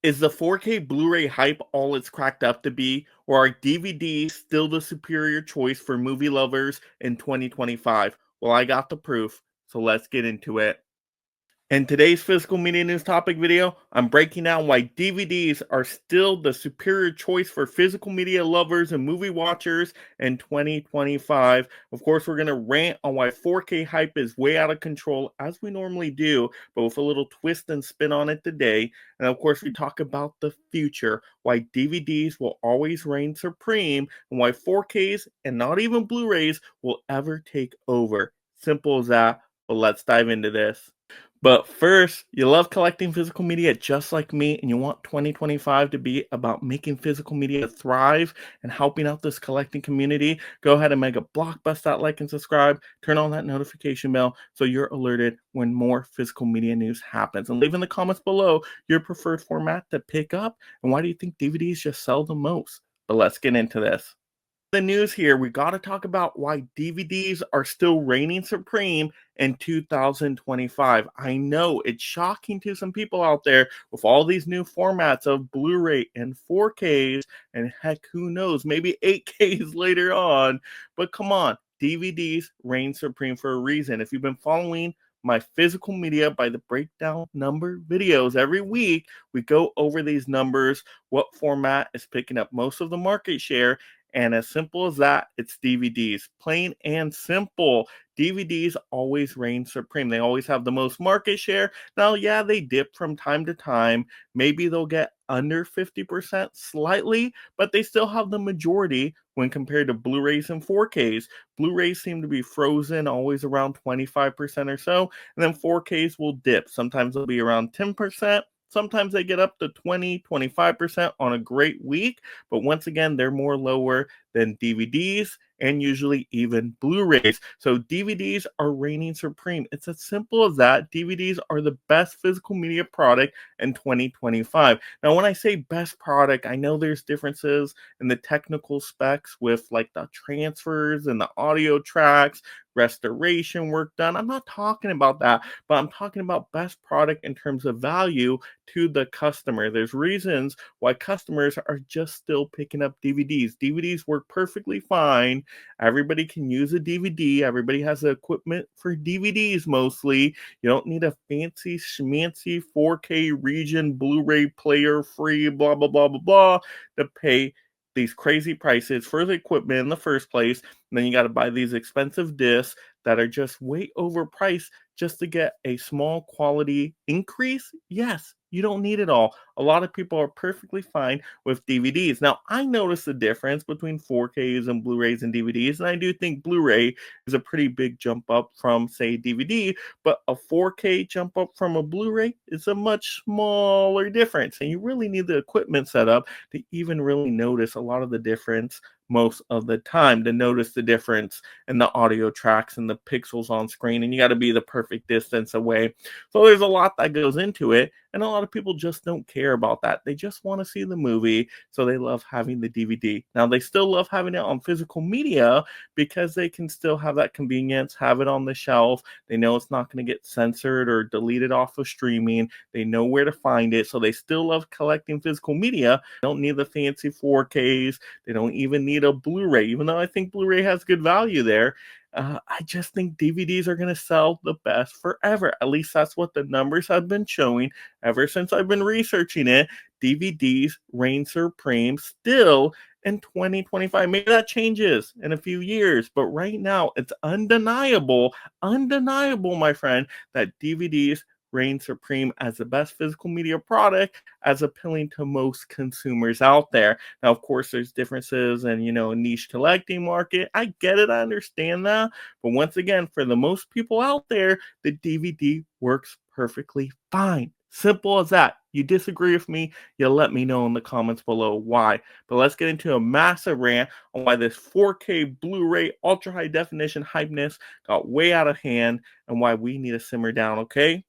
Is the 4K Blu-ray hype all it's cracked up to be, or are DVDs still the superior choice for movie lovers in 2025? Well, I got the proof, so let's get into it. In today's physical media news topic video, I'm breaking down why DVDs are still the superior choice for physical media lovers and movie watchers in 2025. Of course, we're going to rant on why 4K hype is way out of control, as we normally do, but with a little twist and spin on it today. And of course, we talk about the future, why DVDs will always reign supreme, and why 4Ks and not even Blu-rays will ever take over. Simple as that, but let's dive into this. But first, you love collecting physical media just like me, and you want 2025 to be about making physical media thrive and helping out this collecting community, go ahead and make a blockbuster that like and subscribe, turn on that notification bell so you're alerted when more physical media news happens. And leave in the comments below your preferred format to pick up, and why do you think DVDs just sell the most? But let's get into this. The news here, we got to talk about why DVDs are still reigning supreme in 2025. I know it's shocking to some people out there with all these new formats of Blu-ray and 4Ks, and heck, who knows, maybe 8Ks later on. But come on, DVDs reign supreme for a reason. If you've been following my physical media by the breakdown number videos every week, we go over these numbers, what format is picking up most of the market share, and as simple as that, it's DVDs. Plain and simple. DVDs always reign supreme. They always have the most market share. Now, yeah, they dip from time to time. Maybe they'll get under 50% slightly, but they still have the majority when compared to Blu-rays and 4Ks. Blu-rays seem to be frozen, always around 25% or so, and then 4Ks will dip. Sometimes they'll be around 10%. Sometimes they get up to 20-25% on a great week, but once again, they're more lower than DVDs and usually even Blu-rays. So DVDs are reigning supreme. It's as simple as that. DVDs are the best physical media product in 2025. Now, when I say best product, I know there's differences in the technical specs with like the transfers and the audio tracks, restoration work done. I'm not talking about that, but I'm talking about best product in terms of value to the customer. There's reasons why customers are just still picking up DVDs. DVDs work perfectly fine. Everybody can use a DVD. Everybody has the equipment for DVDs mostly. You don't need a fancy schmancy 4K region Blu-ray player free blah blah blah blah blah to pay these crazy prices for the equipment in the first place. And then you got to buy these expensive discs that are just way overpriced just to get a small quality increase. Yes, you don't need it all. A lot of people are perfectly fine with DVDs. Now, I notice the difference between 4Ks and Blu-rays and DVDs, and I do think Blu-ray is a pretty big jump up from, say, DVD, but a 4K jump up from a Blu-ray is a much smaller difference, and you really need the equipment set up to even really notice a lot of the difference most of the time, to notice the difference in the audio tracks and the pixels on screen, and you got to be the perfect distance away. So there's a lot that goes into it, and a lot of people just don't care about that. They just want to see the movie, so they love having the DVD. Now, they still love having it on physical media because they can still have that convenience, have it on the shelf. They know it's not going to get censored or deleted off of streaming. They know where to find it, so they still love collecting physical media. They don't need the fancy 4Ks. They don't even need a Blu-ray, even though I think Blu-ray has good value there. I just think DVDs are going to sell the best forever. At least that's what the numbers have been showing ever since I've been researching it. DVDs reign supreme still in 2025. Maybe that changes in a few years, but right now it's undeniable, my friend, that DVDs reign supreme as the best physical media product, as appealing to most consumers out there. Now, of course, there's differences and, a niche collecting market. I get it. I understand that. But once again, for the most people out there, the DVD works perfectly fine. Simple as that. You disagree with me, you let me know in the comments below why. But let's get into a massive rant on why this 4K Blu-ray ultra high definition hypeness got way out of hand and why we need to simmer down, okay?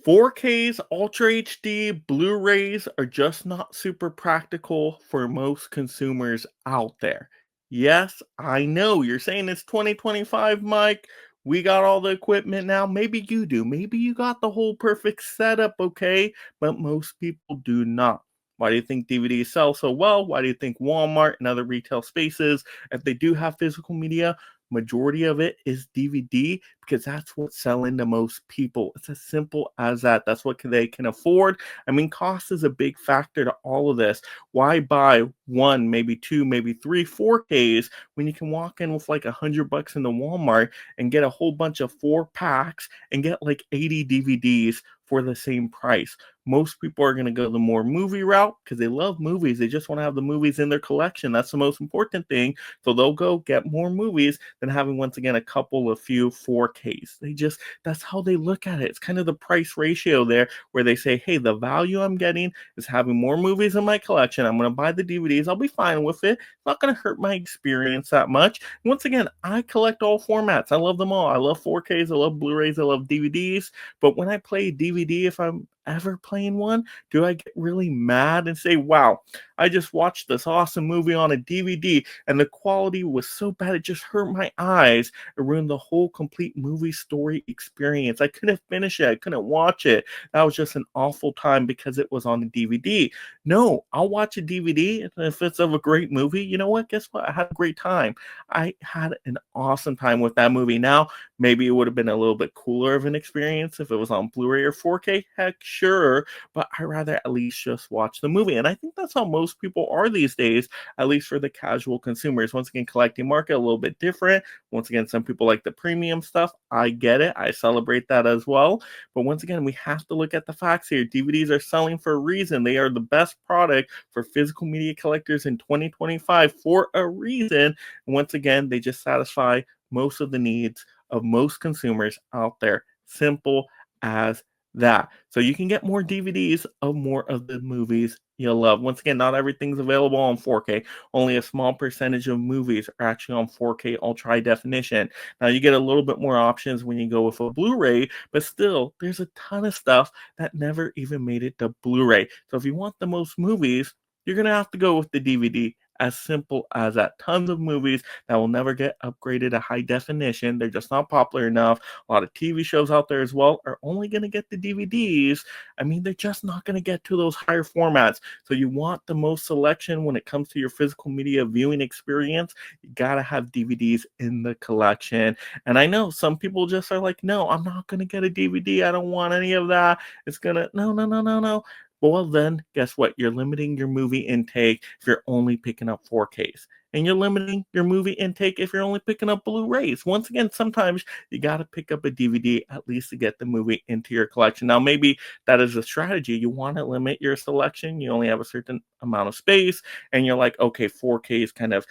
4Ks, Ultra HD, Blu-rays are just not super practical for most consumers out there. Yes, I know you're saying it's 2025, Mike. We got all the equipment now. Maybe you do. Maybe you got the whole perfect setup, okay? But most people do not. Why do you think DVDs sell so well? Why do you think Walmart and other retail spaces, if they do have physical media, majority of it is DVD because that's what's selling to most people. It's as simple as that. That's what they can afford. I mean, cost is a big factor to all of this. Why buy one, maybe two, maybe three 4Ks when you can walk in with like $100 in the Walmart and get a whole bunch of 4 packs and get like 80 DVDs for the same price? Most people are going to go the more movie route because they love movies. They just want to have the movies in their collection. That's the most important thing. So they'll go get more movies than having, once again, a couple of few 4Ks. That's how they look at it. It's kind of the price ratio there where they say, hey, the value I'm getting is having more movies in my collection. I'm going to buy the DVDs. I'll be fine with it. It's not going to hurt my experience that much. Once again, I collect all formats. I love them all. I love 4Ks. I love Blu-rays. I love DVDs. But when I play DVD, if I'm ever playing one, do I get really mad and say, wow, I just watched this awesome movie on a DVD and the quality was so bad it just hurt my eyes. It ruined the whole complete movie story experience. I couldn't finish it. I couldn't watch it. That was just an awful time because it was on the DVD. No, I'll watch a DVD, and if it's of a great movie, you know what? Guess what? I had a great time. I had an awesome time with that movie. Now, maybe it would have been a little bit cooler of an experience if it was on Blu-ray or 4K. Heck, sure, but I rather at least just watch the movie. And I think that's how most people are these days, at least for the casual consumers. Once again, collecting market a little bit different. Once again, some people like the premium stuff. I get it. I celebrate that as well. But once again, we have to look at the facts here. DVDs are selling for a reason. They are the best product for physical media collectors in 2025 for a reason. And once again, they just satisfy most of the needs of most consumers out there. Simple as that. So you can get more DVDs of more of the movies you love. Once again, not everything's available on 4K. Only a small percentage of movies are actually on 4K ultra high definition. Now you get a little bit more options when you go with a Blu-ray, but still, there's a ton of stuff that never even made it to Blu-ray. So if you want the most movies, you're gonna have to go with the DVD. As simple as that. Tons of movies that will never get upgraded to high definition. They're just not popular enough. A lot of TV shows out there as well are only going to get the DVDs. I mean, they're just not going to get to those higher formats. So you want the most selection when it comes to your physical media viewing experience. You got to have DVDs in the collection. And I know some people just are like, no, I'm not going to get a DVD. I don't want any of that. It's going to, no, no, no, no, no. Well, then, guess what? You're limiting your movie intake if you're only picking up 4Ks. And you're limiting your movie intake if you're only picking up Blu-rays. Once again, sometimes you got to pick up a DVD at least to get the movie into your collection. Now, maybe that is a strategy. You want to limit your selection. You only have a certain amount of space, and you're like, okay, 4K is kind of,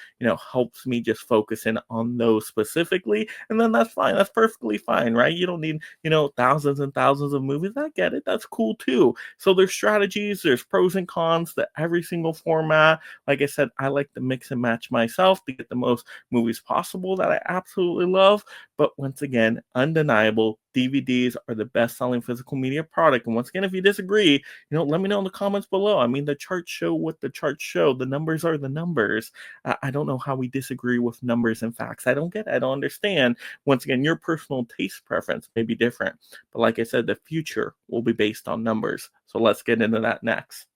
helps me just focus in on those specifically. And then that's fine. That's perfectly fine, right? You don't need, thousands and thousands of movies. I get it. That's cool too. So there's strategies, there's pros and cons to every single format. Like I said, I like to mix and match myself to get the most movies possible that I absolutely love. But once again, undeniable, DVDs are the best selling physical media product. And once again, if you disagree, let me know in the comments below. I mean, the charts show what the charts show. The numbers are the numbers. I don't know how we disagree with numbers and facts. I don't get it. I don't understand. Once again, your personal taste preference may be different. But like I said, the future will be based on numbers. So let's get into that next.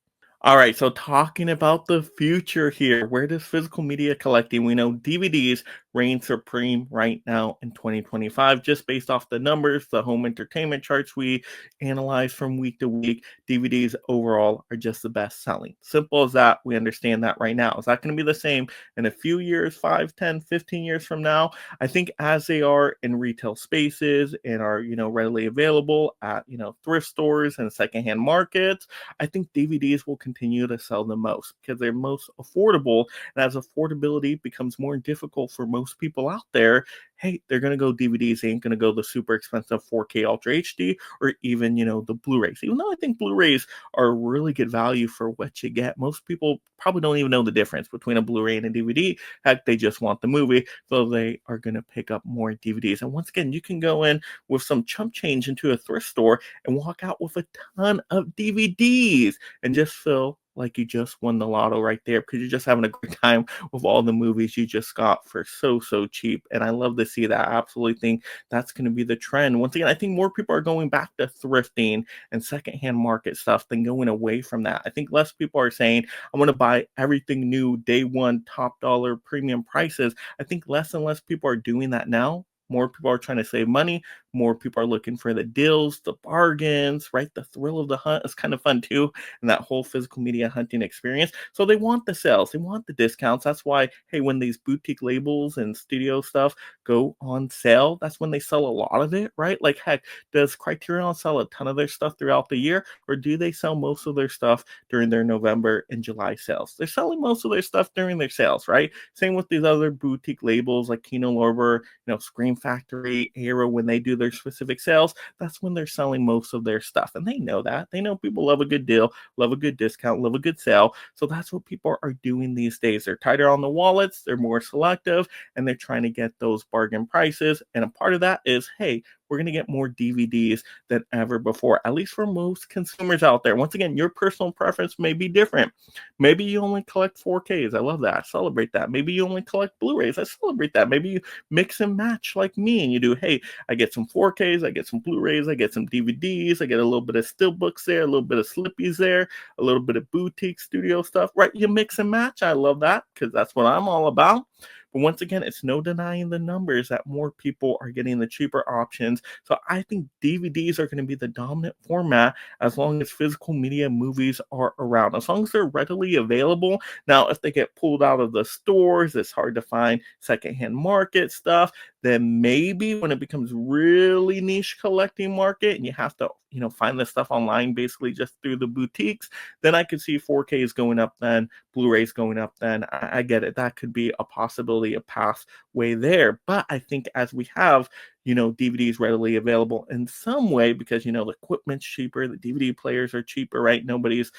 All right, so talking about the future here, where does physical media collecting? We know DVDs reign supreme right now in 2025, just based off the numbers, the home entertainment charts we analyze from week to week. DVDs overall are just the best selling. Simple as that. We understand that right now. Is that going to be the same in a few years, 5, 10, 15 years from now? I think as they are in retail spaces and are, readily available at, thrift stores and secondhand markets, I think DVDs will continue to sell the most because they're most affordable. And as affordability becomes more difficult for most people out there, hey, they're going to go DVDs. They ain't going to go the super expensive 4K Ultra HD or even, the Blu-rays. Even though I think Blu-rays are a really good value for what you get, most people probably don't even know the difference between a Blu-ray and a DVD. Heck, they just want the movie, so they are going to pick up more DVDs. And once again, you can go in with some chump change into a thrift store and walk out with a ton of DVDs and just feel like you just won the lotto right there because you're just having a great time with all the movies you just got for so cheap. And I love to see that. I absolutely think that's going to be the trend. Once again, I think more people are going back to thrifting and secondhand market stuff than going away from that. I think less people are saying, I want to buy everything new, day one, top dollar, premium prices. I think less and less people are doing that now. More people are trying to save money. More people are looking for the deals, the bargains, right? The thrill of the hunt is kind of fun too, and that whole physical media hunting experience. So they want the sales, they want the discounts. That's why, hey, when these boutique labels and studio stuff go on sale, that's when they sell a lot of it, right? Like, heck, does Criterion sell a ton of their stuff throughout the year, or do they sell most of their stuff during their November and July sales? They're selling most of their stuff during their sales, right? Same with these other boutique labels like Kino Lorber, Scream Factory, Arrow, when they do their specific sales, that's when they're selling most of their stuff. And they know that. They know people love a good deal, love a good discount, love a good sale. So that's what people are doing these days. They're tighter on the wallets, they're more selective, and they're trying to get those bargain prices. And a part of that is, hey, we're going to get more DVDs than ever before, at least for most consumers out there. Once again, your personal preference may be different. Maybe you only collect 4Ks. I love that. I celebrate that. Maybe you only collect Blu-rays. I celebrate that. Maybe you mix and match like me and you do, hey, I get some 4Ks, I get some Blu-rays, I get some DVDs, I get a little bit of steelbooks there, a little bit of slippies there, a little bit of boutique studio stuff, right? You mix and match. I love that because that's what I'm all about. But once again, it's no denying the numbers that more people are getting the cheaper options. So I think DVDs are going to be the dominant format as long as physical media movies are around, as long as they're readily available. Now, if they get pulled out of the stores, it's hard to find secondhand market stuff. Then maybe when it becomes really niche collecting market and you have to, find this stuff online basically just through the boutiques, then I could see 4Ks going up then, Blu-rays going up then. I get it. That could be a possibility, a pathway there. But I think as we have, DVDs readily available in some way because, the equipment's cheaper, the DVD players are cheaper, right? Nobody's,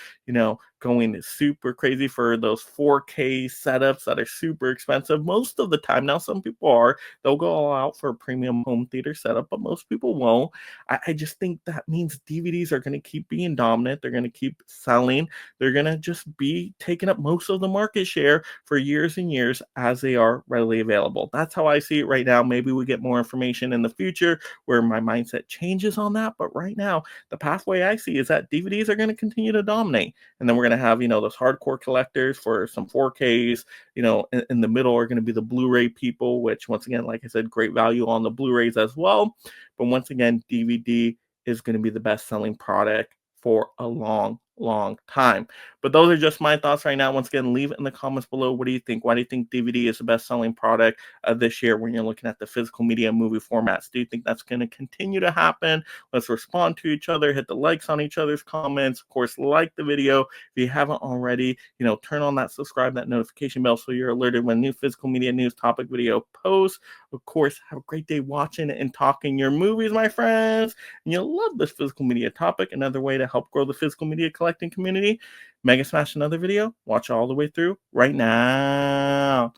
going super crazy for those 4K setups that are super expensive most of the time. Now, some people are, they'll go all out for a premium home theater setup, but most people won't. I just think that means DVDs are going to keep being dominant. They're going to keep selling. They're going to just be taking up most of the market share for years and years as they are readily available. That's how I see it right now. Maybe we get more information in the future where my mindset changes on that. But right now, the pathway I see is that DVDs are going to continue to dominate. And then we're going to have, those hardcore collectors for some 4Ks, in the middle are going to be the Blu-ray people, which once again, like I said, great value on the Blu-rays as well. But once again, DVD is going to be the best selling product for a long time. But those are just my thoughts right now. Once again, leave it in the comments below. What do you think? Why do you think DVD is the best selling product this year when you're looking at the physical media movie formats? Do you think that's going to continue to happen? Let's respond to each other, hit the likes on each other's comments. Of course, like the video if you haven't already. Turn on that subscribe, that notification bell so you're alerted when new physical media news topic video posts. Of course, have a great day watching and talking your movies, my friends. And you'll love this physical media topic. Another way to help grow the physical media collecting community. Mega smash another video. Watch it all the way through right now.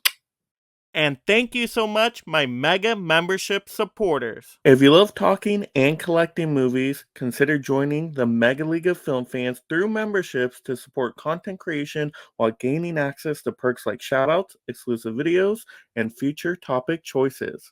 And thank you so much, my Mega membership supporters. If you love talking and collecting movies, consider joining the Mega League of Film Fans through memberships to support content creation while gaining access to perks like shoutouts, exclusive videos, and future topic choices.